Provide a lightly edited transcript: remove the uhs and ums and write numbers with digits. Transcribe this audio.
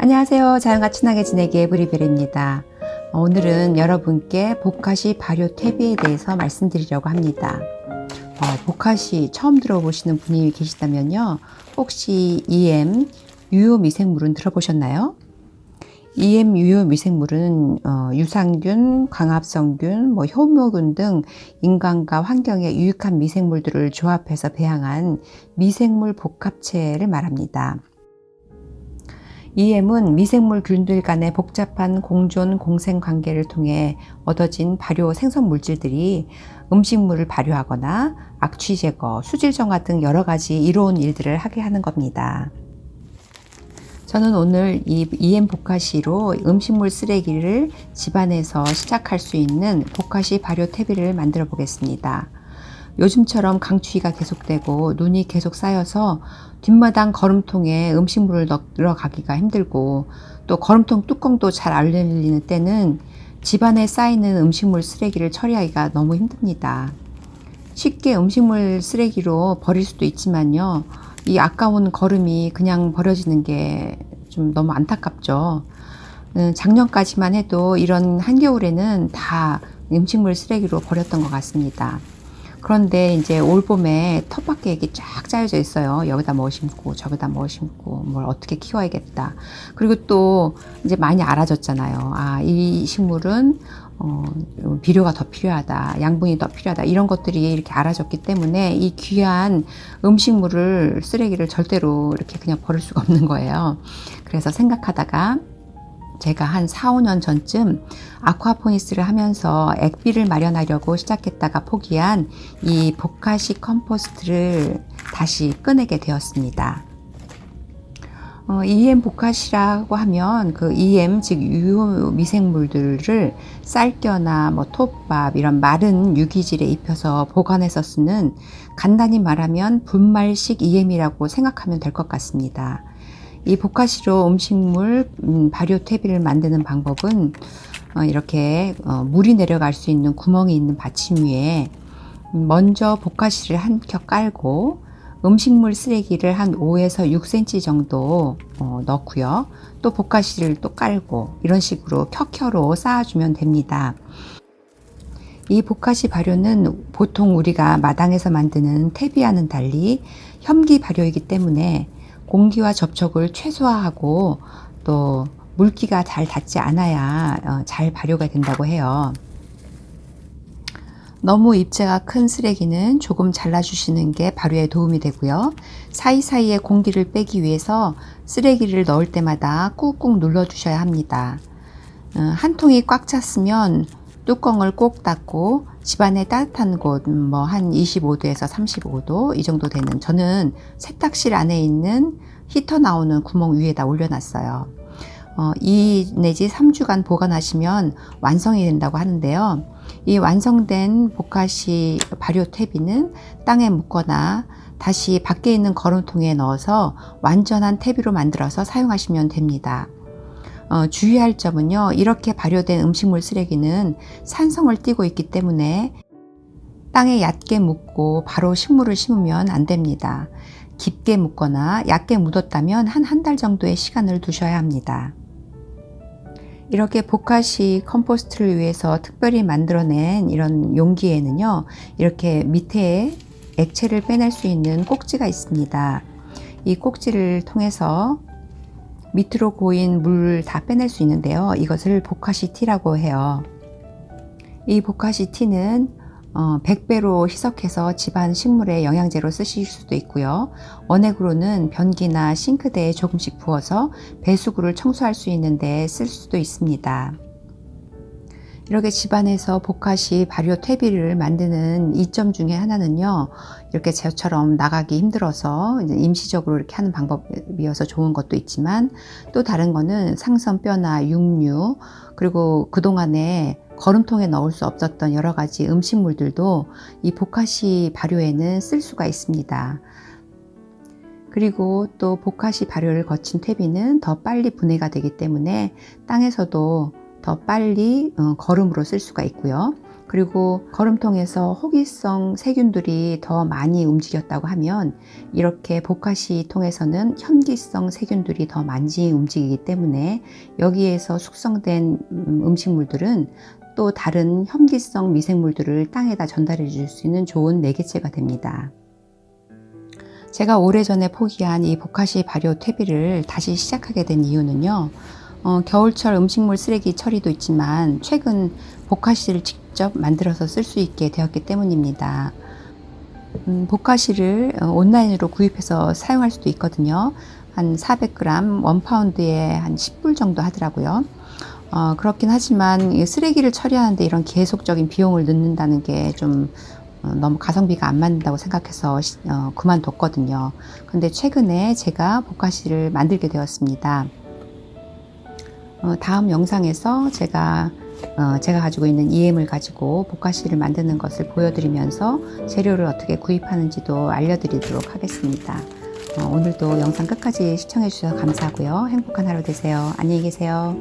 안녕하세요. 자연과 친하게 지내기의 브리베리입니다. 오늘은 여러분께 보카시 발효 퇴비에 대해서 말씀드리려고 합니다. 보카시 처음 들어보시는 분이 계시다면요. 혹시 EM 유효 미생물은 들어보셨나요? EM 유효 미생물은 유산균, 광합성균, 효모균 등 인간과 환경에 유익한 미생물들을 조합해서 배양한 미생물 복합체를 말합니다. EM은 미생물균들 간의 복잡한 공존, 공생 관계를 통해 얻어진 발효 생성 물질들이 음식물을 발효하거나 악취 제거, 수질 정화 등 여러 가지 이로운 일들을 하게 하는 겁니다. 저는 오늘 이 EM 보카시로 음식물 쓰레기를 집안에서 시작할 수 있는 보카시 발효 퇴비를 만들어 보겠습니다. 요즘처럼 강추위가 계속되고 눈이 계속 쌓여서 뒷마당 거름통에 음식물을 넣어가기가 힘들고 또 거름통 뚜껑도 잘 안 열리는 때는 집안에 쌓이는 음식물 쓰레기를 처리하기가 너무 힘듭니다. 쉽게 음식물 쓰레기로 버릴 수도 있지만요. 이 아까운 거름이 그냥 버려지는 게 좀 너무 안타깝죠. 작년까지만 해도 이런 한겨울에는 다 음식물 쓰레기로 버렸던 것 같습니다. 그런데 이제 올 봄에 텃밭 계획이 쫙 짜여져 있어요. 여기다 뭐 심고 저기다 뭐 심고 뭘 어떻게 키워야겠다. 그리고 또 이제 많이 알아졌잖아요. 이 식물은 비료가 더 필요하다. 양분이 더 필요하다. 이런 것들이 이렇게 알아졌기 때문에 이 귀한 음식물을 쓰레기를 절대로 이렇게 그냥 버릴 수가 없는 거예요. 그래서 생각하다가 제가 한 4, 5년 전쯤 아쿠아포니스를 하면서 액비를 마련하려고 시작했다가 포기한 이 보카시 컴포스트를 다시 꺼내게 되었습니다. EM 보카시라고 하면 그 EM 즉 유효 미생물들을 쌀겨나 톱밥 이런 마른 유기질에 입혀서 보관해서 쓰는, 간단히 말하면 분말식 EM이라고 생각하면 될 것 같습니다. 이 보카시로 음식물 발효 퇴비를 만드는 방법은 이렇게 물이 내려갈 수 있는 구멍이 있는 받침 위에 먼저 보카시를 한 겹 깔고 음식물 쓰레기를 한 5에서 6cm 정도 넣고요. 또 보카시를 또 깔고 이런 식으로 켜켜로 쌓아주면 됩니다. 이 보카시 발효는 보통 우리가 마당에서 만드는 퇴비와는 달리 혐기 발효이기 때문에 공기와 접촉을 최소화하고 또 물기가 잘 닿지 않아야 잘 발효가 된다고 해요. 너무 입자가 큰 쓰레기는 조금 잘라주시는 게 발효에 도움이 되고요. 사이사이에 공기를 빼기 위해서 쓰레기를 넣을 때마다 꾹꾹 눌러주셔야 합니다. 한 통이 꽉 찼으면 뚜껑을 꼭 닫고 집안에 따뜻한 곳, 한 25도에서 35도 이 정도 되는, 저는 세탁실 안에 있는 히터 나오는 구멍 위에다 올려놨어요. 2 내지 3주간 보관하시면 완성이 된다고 하는데요. 이 완성된 보카시 발효 퇴비는 땅에 묻거나 다시 밖에 있는 거름통에 넣어서 완전한 퇴비로 만들어서 사용하시면 됩니다. 주의할 점은요, 이렇게 발효된 음식물 쓰레기는 산성을 띠고 있기 때문에 땅에 얕게 묻고 바로 식물을 심으면 안 됩니다. 깊게 묻거나 얕게 묻었다면 한 달 정도의 시간을 두셔야 합니다. 이렇게 보카시 컴포스트를 위해서 특별히 만들어낸 이런 용기에는요, 이렇게 밑에 액체를 빼낼 수 있는 꼭지가 있습니다. 이 꼭지를 통해서 밑으로 고인 물을 다 빼낼 수 있는데요. 이것을 보카시 티라고 해요. 이 보카시 티는 100배로 희석해서 집안 식물의 영양제로 쓰실 수도 있고요. 원액으로는 변기나 싱크대에 조금씩 부어서 배수구를 청소할 수 있는데 쓸 수도 있습니다. 이렇게 집안에서 보카시 발효 퇴비를 만드는 이점 중에 하나는요, 이렇게 저처럼 나가기 힘들어서 임시적으로 이렇게 하는 방법이어서 좋은 것도 있지만, 또 다른 거는 상선뼈나 육류, 그리고 그동안에 거름통에 넣을 수 없었던 여러 가지 음식물들도 이 보카시 발효에는 쓸 수가 있습니다. 그리고 또 보카시 발효를 거친 퇴비는 더 빨리 분해가 되기 때문에 땅에서도 더 빨리 거름으로 쓸 수가 있고요. 그리고 거름통에서 호기성 세균들이 더 많이 움직였다고 하면 이렇게 보카시 통에서는 현기성 세균들이 더 많이 움직이기 때문에 여기에서 숙성된 음식물들은 또 다른 현기성 미생물들을 땅에다 전달해 줄 수 있는 좋은 매개체가 됩니다. 제가 오래전에 포기한 이 보카시 발효 퇴비를 다시 시작하게 된 이유는요. 겨울철 음식물 쓰레기 처리도 있지만 최근 보카시를 직접 만들어서 쓸 수 있게 되었기 때문입니다. 보카시를 온라인으로 구입해서 사용할 수도 있거든요. 한 400g, 1파운드에 한 10불 정도 하더라고요. 그렇긴 하지만 쓰레기를 처리하는데 이런 계속적인 비용을 넣는다는 게 좀 너무 가성비가 안 맞는다고 생각해서 그만뒀거든요. 근데 최근에 제가 보카시를 만들게 되었습니다. 다음 영상에서 제가 가지고 있는 EM을 가지고 보카시를 만드는 것을 보여드리면서 재료를 어떻게 구입하는지도 알려드리도록 하겠습니다. 오늘도 영상 끝까지 시청해 주셔서 감사하고요. 행복한 하루 되세요. 안녕히 계세요.